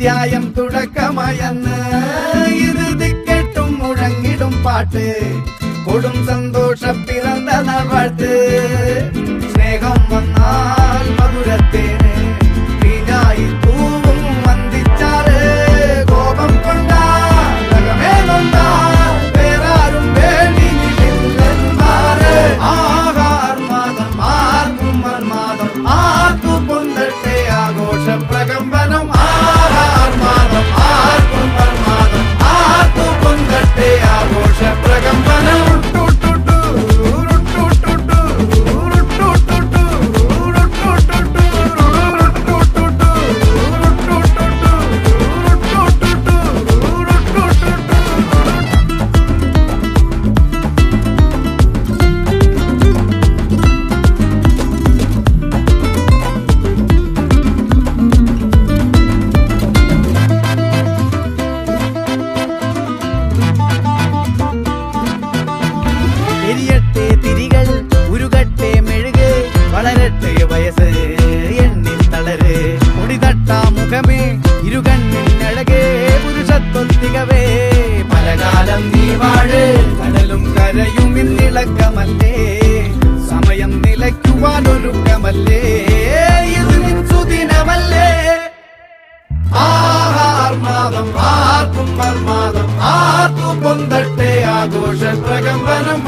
അധ്യായം തുടക്കമയന്ന് ഇറുതി കെട്ടും മുഴങ്ങിടും പാട്ട് കൊടും സന്തോഷ പിറന്ന നാൾവാഴ്ത്ത് സ്നേഹം വന്നാൽ മധുരത്തേന് വീഞ്ഞായി പൂവും വന്ദിച്ചാറ് കോപം കൊണ്ടാൽ നഖമേ നൊന്താൽ വേറാരും വേണ്ടിയില്ലെന്നാറ് ആഹാർമാദം ആർക്കും മർമാദം ആർക്കു പൊന്തട്ടെ ആഘോഷ പ്രകമ്പനം ആഹാർമാദം ആർക്കും മർമാദം ആർക്കു പൊന്തട്ടെ ആഘോഷ പ്രകമ്പനം എരിയട്ടെ തിരികൾ ഉരുകട്ടെ മെഴുക് വളരട്ടെ വയസ്സ് എണ്ണിൽ തളര് മുടിതട്ടാ മുഖമേ ഇരുകണ്ണിൽ അഴകേ പുരുഷത്വത്തികവേ പലകാലം നീ വാഴ് കടലും കരയും ഇന്നിളക്കമല്ലേ സമയം നിലയ്ക്കുവാനൊരുക്കമല്ലേ ഇത് സുദിനമല്ലേ ആഹാർമാദം ആർക്കും മർമാദം ആർക്കു പൊന്തട്ടെ ആഘോഷ പ്രകമ്പനം